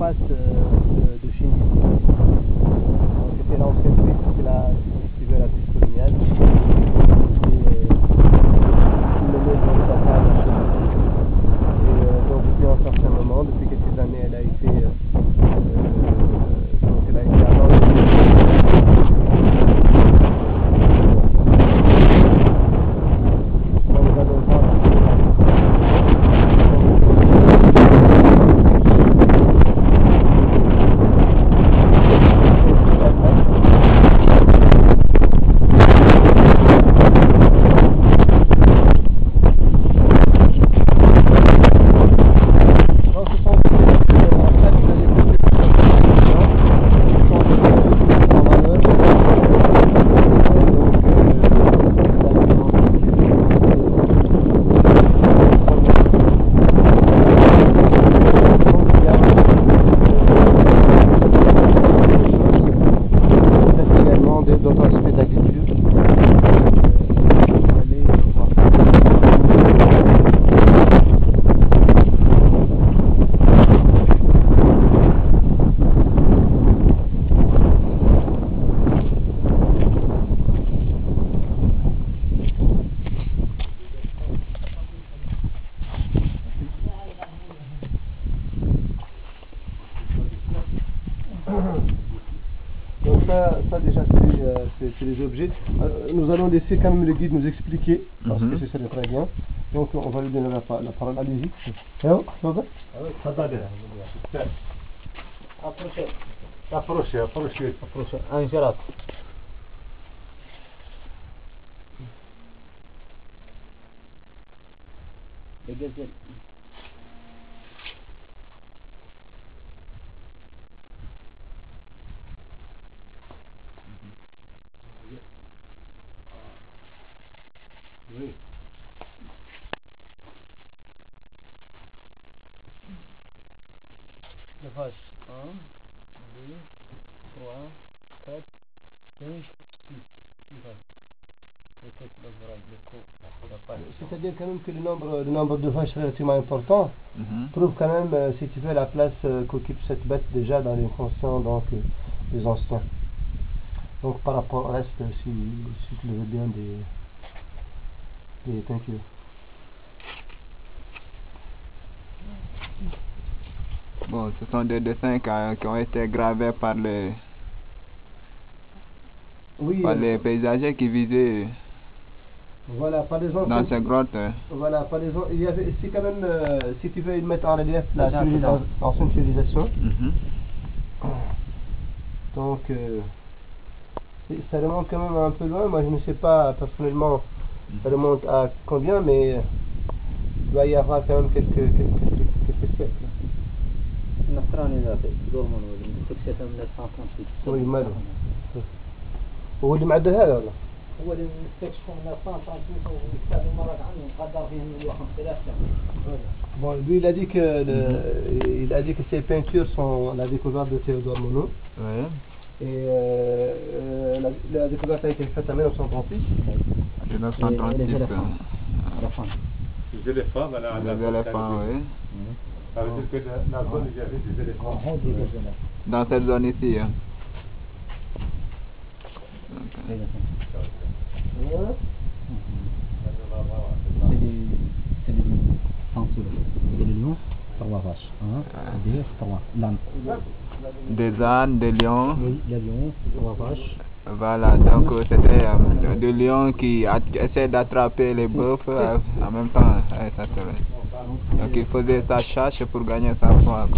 face de Chine. C'était l'ancienne Suisse, c'est la, si tu veux, la Suisse coloniale. Et donc depuis un certain moment, depuis quelques années, elle a été ça déjà c'est les objets. Nous allons laisser quand même le guide nous expliquer parce que c'est très bien. Donc on va lui donner la parole. Allez-y. Approchez. Ingérat. Les gazelles. Oui. La vache. 1, 2, 3, 4, 5, 6. C'est-à-dire quand même que le nombre de vaches relativement important prouve quand même, si tu veux, la place qu'occupe cette bête déjà dans l'inconscient donc des anciens. Donc par rapport au reste, si tu le veux bien, des peintures. Bon, ce sont des dessins qui ont été gravés par les paysagers qui vivaient dans ces grottes. Voilà, par exemple, il y avait ici quand même, si tu veux mettre en relief l'ancienne civilisation. Donc, ça remonte quand même un peu loin. Moi, je ne sais pas personnellement, ça remonte à combien, mais il doit y avoir quand même quelques siècles. Oui, mal. هو اللي معدل هذا ولا؟ هو اللي مستكشفه من 1938 وكتاب المرض عنه قدر فيه 15000 سنة. Bon, lui il a dit que ces peintures sont la découverte de Théodore Monod. Oui. Et la découverte a été faite en 1936. 1936. Les éléphants, voilà. Les éléphants, oui. Ça veut dire que dans la zone il y avait des éléphants. Dans cette zone ici. Hein. C'est des lions, 3 vaches. 1, 2, 3. L'âne. Des ânes, des lions. Oui, les lions, 3 vaches. Voilà, donc c'était des lions qui essaient d'attraper les bœufs en même temps. Ça donc il faisait sa chasse pour gagner sa proie.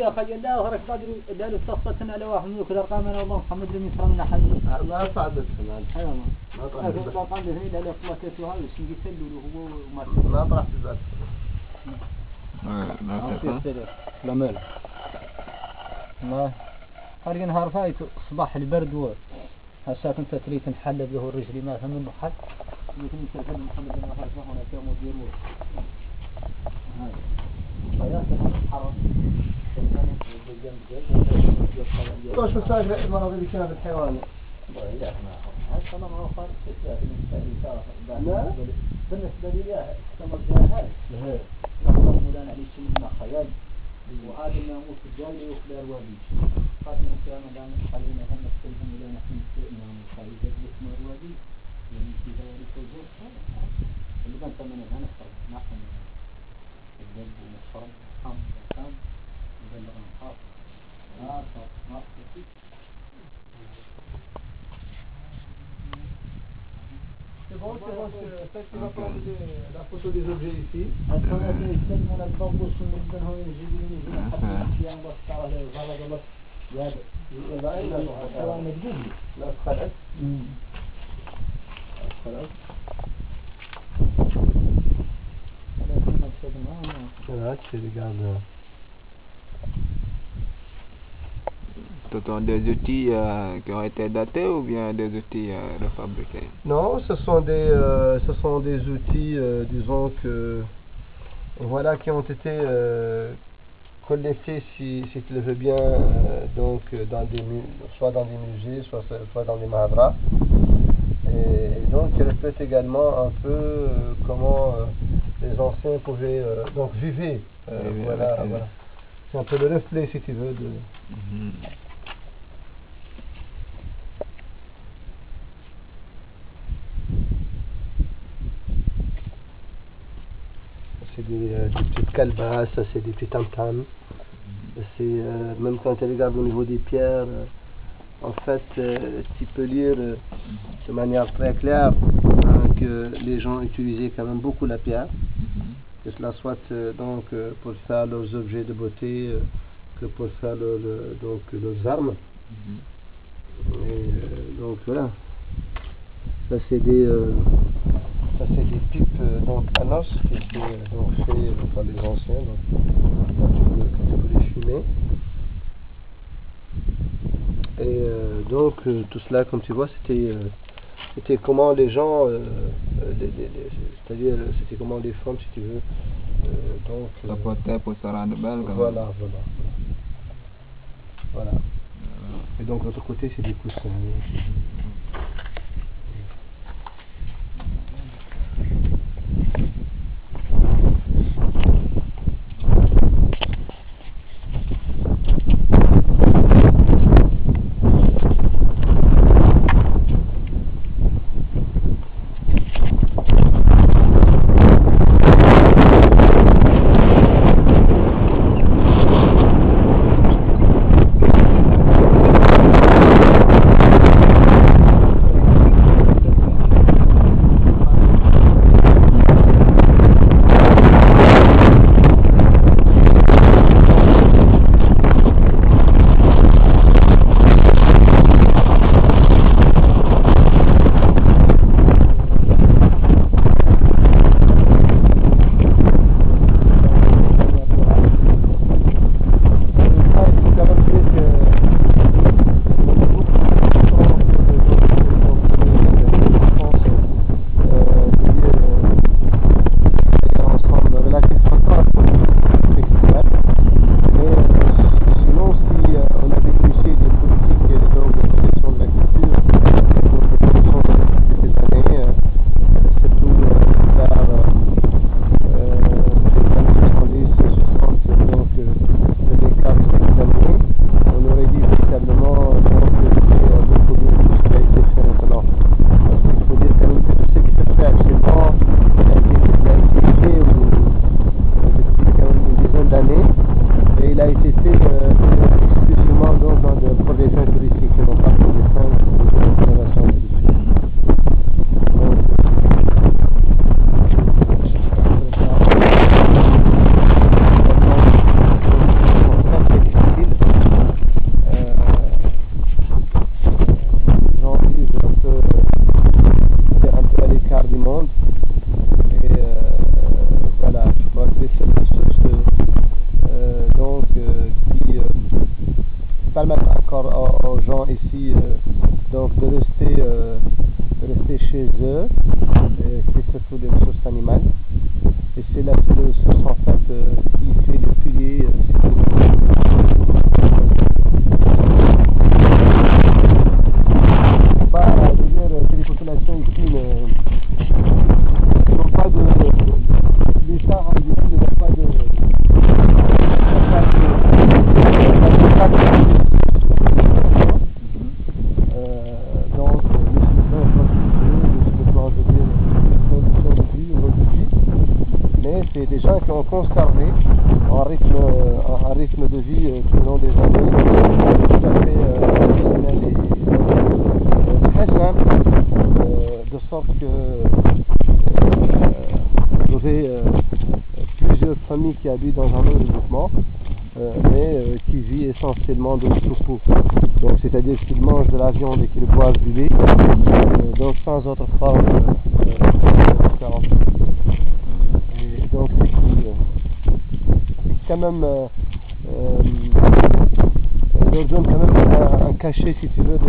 خجلناه وهرش قادر تصفتنا على واحد منك الارقام الله محمد لم يفرمنا حد ما صعدت كمان ايوه ما طلعت الارقام اللي هي اللي قلتها وش يسلوا هو ما طلعت الزاد لا مال ما هرجع نهار فايت صباح البرد هسا كنت تريد نحلب له الرجل ما هم منه حد يمكن يسلم محمد لم يفرمنا هنا كم مدير هاي 13 مساجد المرض اللي كان في الحيوان. لا هذا تمام هو خارج لا بالنسبة لي استمر فيها هذا نقدر مولانا عليه سنة خيال وهذا الناموس الجاي وخلال الوادي قادنا كان مولانا خلينا هم نستلهم مولانا في الناموس خلينا نجلس مع الوادي يعني في ذلك الجزء اللي كان ثمنه هنا نفرض نحن الجلد والشرب حمد وكام نبلغ نحاط ما في C'est bon, ça tu vas prendre la photo des objets ici. Voilà, tu regardes. Ce sont des outils qui ont été datés ou bien des outils refabriqués? Non, ce sont des outils, disons que, voilà, qui ont été collectés, si tu le veux bien, donc soit dans des musées, soit dans des mahadras. Et donc, il reflète également un peu comment les anciens pouvaient donc vivre. Voilà. C'est un peu le reflet, si tu veux, de. C'est des petites calebasses, c'est des petits tam-tams. C'est même quand tu regardes au niveau des pierres, en fait, tu peux lire de manière très claire que les gens utilisaient quand même beaucoup la pierre, que cela soit donc pour faire leurs objets de beauté, que pour faire leurs armes. Et donc voilà, ça c'est des pipes donc à noces qui étaient donc faits par les anciens, donc quand tu peux les fumer. Et donc tout cela, comme tu vois, c'était comment les gens, c'est-à-dire c'était comment les femmes, si tu veux, donc ça portait pour se rendre belle. Voilà. Et donc l'autre côté c'est des coussins. aux gens ici donc de rester chez eux, c'est surtout des ressources animales, et c'est la seule ressource en fait qui fait le pilier. conservé un rythme de vie tout au long des années, tout à fait traditionnel et très simple, de sorte que vous avez plusieurs familles qui habitent dans un même regroupement, mais qui vivent essentiellement de troupeaux. Donc c'est-à-dire qu'ils mangent de la viande et qu'ils boivent du lait, donc sans autre forme de différence. Et donc c'est quand même leur donne quand même un cachet, si tu veux, de